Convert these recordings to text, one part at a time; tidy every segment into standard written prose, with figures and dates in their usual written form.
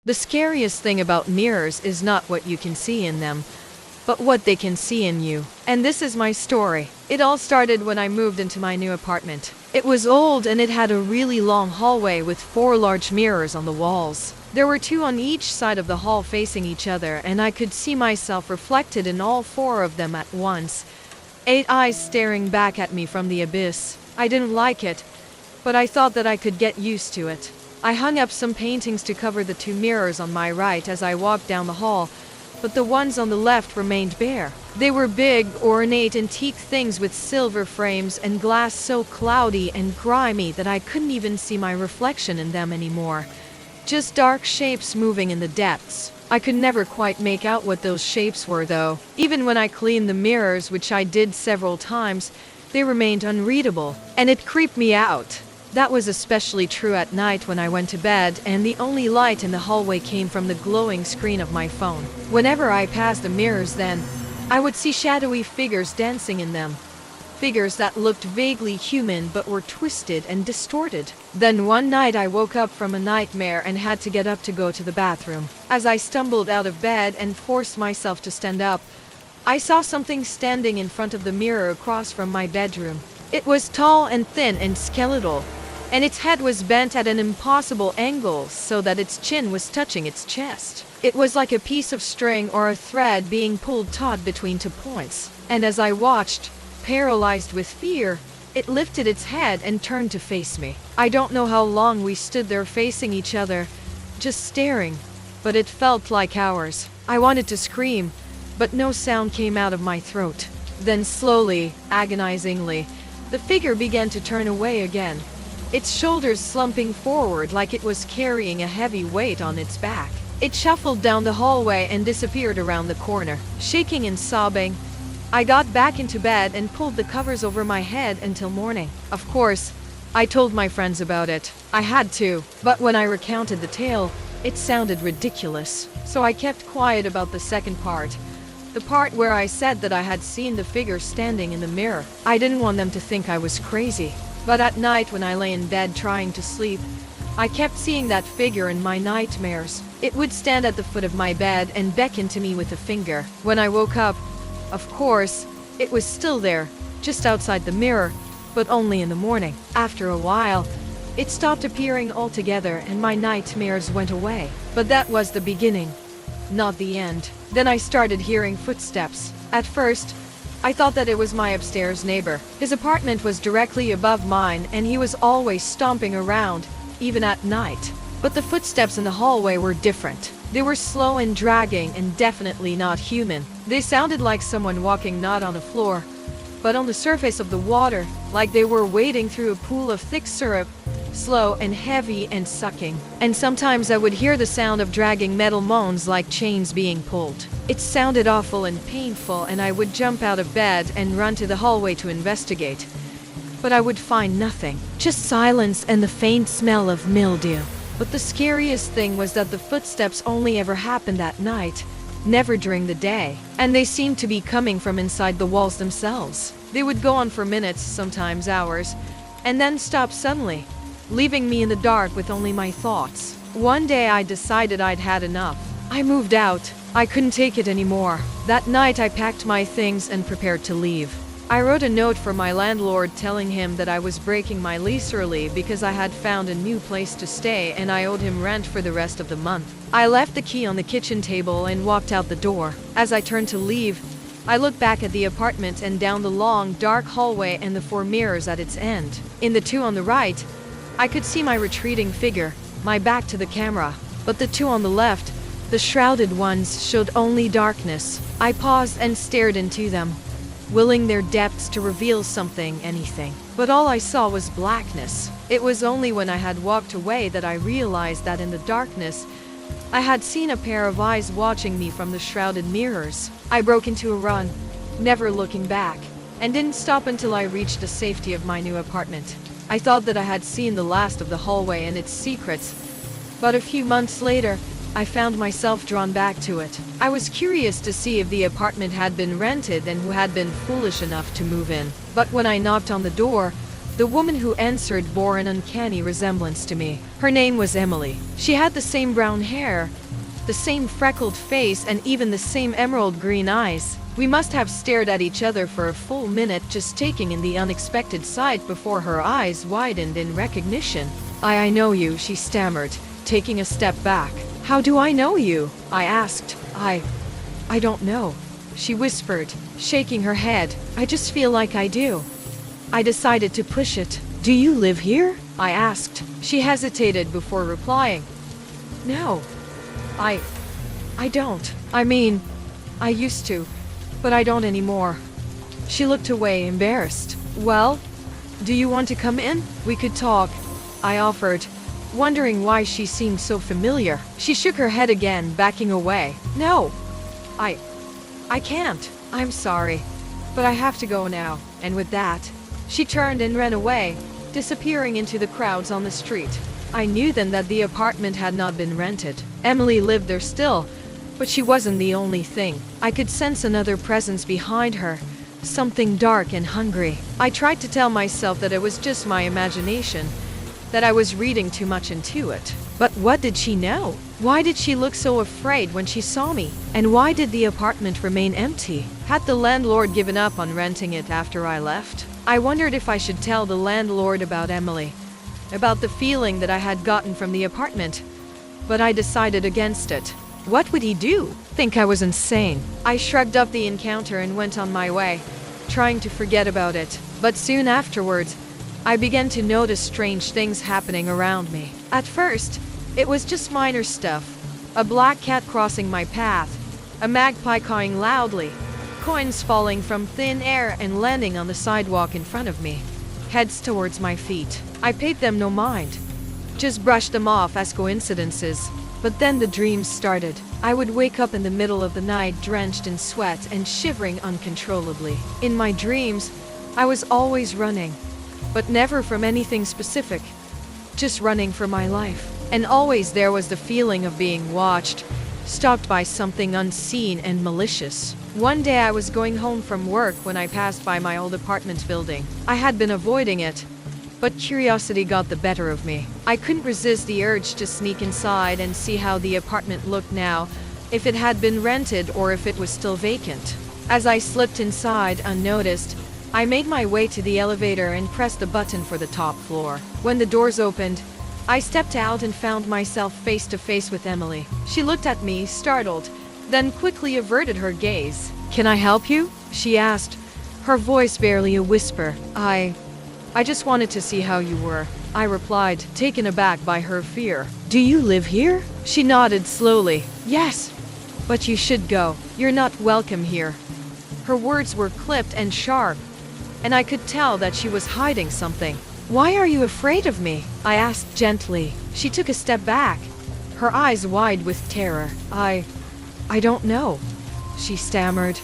The scariest thing about mirrors is not what you can see in them, but what they can see in you. And this is my story. It all started when I moved into my new apartment. It was old and it had a really long hallway with 4 large mirrors on the walls. There were 2 on each side of the hall facing each other, and I could see myself reflected in all 4 of them at once. 8 eyes staring back at me from the abyss. I didn't like it, but I thought that I could get used to it. I hung up some paintings to cover the 2 mirrors on my right as I walked down the hall, but the ones on the left remained bare. They were big, ornate, antique things with silver frames and glass so cloudy and grimy that I couldn't even see my reflection in them anymore. Just dark shapes moving in the depths. I could never quite make out what those shapes were, though. Even when I cleaned the mirrors, which I did several times, they remained unreadable, and it creeped me out. That was especially true at night when I went to bed, and the only light in the hallway came from the glowing screen of my phone. Whenever I passed the mirrors then, I would see shadowy figures dancing in them. Figures that looked vaguely human but were twisted and distorted. Then one night I woke up from a nightmare and had to get up to go to the bathroom. As I stumbled out of bed and forced myself to stand up, I saw something standing in front of the mirror across from my bedroom. It was tall and thin and skeletal, and its head was bent at an impossible angle so that its chin was touching its chest. It was like a piece of string or a thread being pulled taut between 2 points. And as I watched, paralyzed with fear, it lifted its head and turned to face me. I don't know how long we stood there facing each other, just staring, but it felt like hours. I wanted to scream, but no sound came out of my throat. Then slowly, agonizingly, the figure began to turn away again, its shoulders slumping forward like it was carrying a heavy weight on its back. It shuffled down the hallway and disappeared around the corner. Shaking and sobbing, I got back into bed and pulled the covers over my head until morning. Of course, I told my friends about it. I had to, but when I recounted the tale, it sounded ridiculous. So I kept quiet about the second part. The part where I said that I had seen the figure standing in the mirror. I didn't want them to think I was crazy. But at night when I lay in bed trying to sleep, I kept seeing that figure in my nightmares. It would stand at the foot of my bed and beckon to me with a finger. When I woke up, of course, it was still there, just outside the mirror, but only in the morning. After a while, it stopped appearing altogether and my nightmares went away. But that was the beginning, not the end. Then I started hearing footsteps. At first, I thought that it was my upstairs neighbor. His apartment was directly above mine and he was always stomping around, even at night. But the footsteps in the hallway were different. They were slow and dragging and definitely not human. They sounded like someone walking not on a floor, but on the surface of the water, like they were wading through a pool of thick syrup, slow and heavy and sucking. And sometimes I would hear the sound of dragging metal moans like chains being pulled. It sounded awful and painful, and I would jump out of bed and run to the hallway to investigate. But I would find nothing, just silence and the faint smell of mildew. But the scariest thing was that the footsteps only ever happened at night, never during the day. And they seemed to be coming from inside the walls themselves. They would go on for minutes, sometimes hours, and then stop suddenly, leaving me in the dark with only my thoughts. One day I decided I'd had enough. I moved out. I couldn't take it anymore. That night I packed my things and prepared to leave. I wrote a note for my landlord telling him that I was breaking my lease early because I had found a new place to stay and I owed him rent for the rest of the month. I left the key on the kitchen table and walked out the door. As I turned to leave, I looked back at the apartment and down the long, dark hallway and the 4 mirrors at its end. In the 2 on the right, I could see my retreating figure, my back to the camera. But the 2 on the left, the shrouded ones, showed only darkness. I paused and stared into them, willing their depths to reveal something, anything. But all I saw was blackness. It was only when I had walked away that I realized that in the darkness, I had seen a pair of eyes watching me from the shrouded mirrors. I broke into a run, never looking back, and didn't stop until I reached the safety of my new apartment. I thought that I had seen the last of the hallway and its secrets, but a few months later, I found myself drawn back to it. I was curious to see if the apartment had been rented and who had been foolish enough to move in. But when I knocked on the door, The woman who answered bore an uncanny resemblance to me. Her name was Emily. She had the same brown hair, the same freckled face, and even the same emerald green eyes. We must have stared at each other for a full minute, just taking in the unexpected sight before her eyes widened in recognition. I know you," she stammered, taking a step back. "How do I know you?" I asked. I don't know," she whispered, shaking her head. "I just feel like I do." I decided to push it. "Do you live here?" I asked. She hesitated before replying. "No, I don't. I mean, I used to, but I don't anymore." She looked away, embarrassed. "Well, do you want to come in? We could talk," I offered, wondering why she seemed so familiar. She shook her head again, backing away. "No, I can't. I'm sorry, but I have to go now." And with that, she turned and ran away, disappearing into the crowds on the street. I knew then that the apartment had not been rented. Emily lived there still, but she wasn't the only thing. I could sense another presence behind her, something dark and hungry. I tried to tell myself that it was just my imagination, that I was reading too much into it. But what did she know? Why did she look so afraid when she saw me? And why did the apartment remain empty? Had the landlord given up on renting it after I left? I wondered if I should tell the landlord about Emily, about the feeling that I had gotten from the apartment, but I decided against it. What would he do? Think I was insane? I shrugged off the encounter and went on my way, trying to forget about it. But soon afterwards, I began to notice strange things happening around me. At first, it was just minor stuff. A black cat crossing my path, a magpie cawing loudly, coins falling from thin air and landing on the sidewalk in front of me, heads towards my feet. I paid them no mind, just brushed them off as coincidences. But then the dreams started. I would wake up in the middle of the night drenched in sweat and shivering uncontrollably. In my dreams, I was always running, but never from anything specific, just running for my life. And always there was the feeling of being watched, stalked by something unseen and malicious. One day I was going home from work when I passed by my old apartment building. I had been avoiding it, but curiosity got the better of me. I couldn't resist the urge to sneak inside and see how the apartment looked now, if it had been rented or if it was still vacant. As I slipped inside unnoticed, I made my way to the elevator and pressed the button for the top floor. When the doors opened, I stepped out and found myself face to face with Emily. She looked at me, startled, then quickly averted her gaze. "Can I help you?" she asked, her voice barely a whisper. I just wanted to see how you were," I replied, taken aback by her fear. "Do you live here?" She nodded slowly. "Yes, but you should go. You're not welcome here." Her words were clipped and sharp, and I could tell that she was hiding something. "Why are you afraid of me?" I asked gently. She took a step back, her eyes wide with terror. I don't know," she stammered.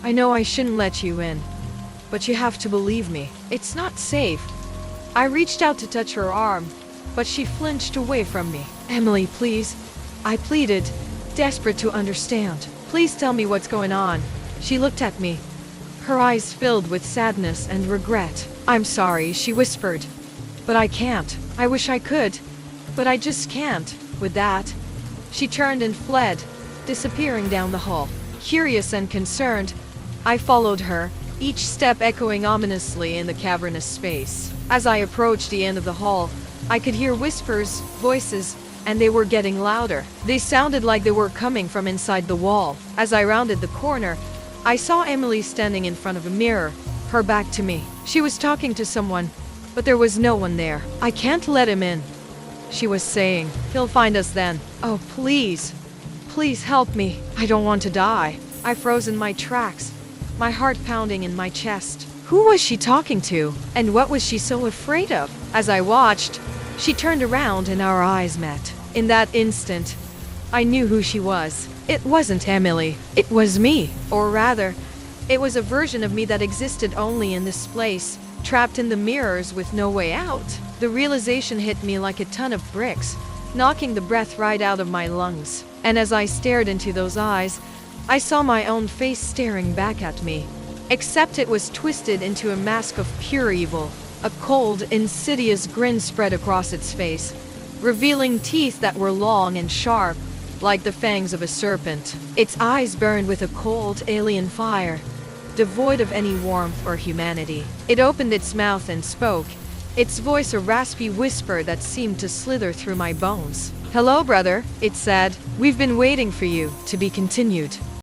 I know I shouldn't let you in, but you have to believe me. It's not safe." I reached out to touch her arm, but she flinched away from me. "Emily, please," I pleaded, desperate to understand. "Please tell me what's going on." She looked at me, her eyes filled with sadness and regret. "I'm sorry," she whispered, "but I can't. I wish I could, but I just can't." With that, she turned and fled, disappearing down the hall. Curious and concerned, I followed her, each step echoing ominously in the cavernous space. As I approached the end of the hall, I could hear whispers, voices, and they were getting louder. They sounded like they were coming from inside the wall. As I rounded the corner, I saw Emily standing in front of a mirror, her back to me. She was talking to someone, but there was no one there. "I can't let him in," she was saying. "He'll find us then. Oh, please, please help me. I don't want to die." I froze in my tracks, my heart pounding in my chest. Who was she talking to? And what was she so afraid of? As I watched, she turned around and our eyes met. In that instant, I knew who she was. It wasn't Emily. It was me. Or rather, it was a version of me that existed only in this place, trapped in the mirrors with no way out. The realization hit me like a ton of bricks, knocking the breath right out of my lungs. And as I stared into those eyes, I saw my own face staring back at me, except it was twisted into a mask of pure evil. A cold, insidious grin spread across its face, revealing teeth that were long and sharp, like the fangs of a serpent. Its eyes burned with a cold, alien fire, devoid of any warmth or humanity. It opened its mouth and spoke, its voice a raspy whisper that seemed to slither through my bones. "Hello, brother," it said. "We've been waiting for you." To be continued.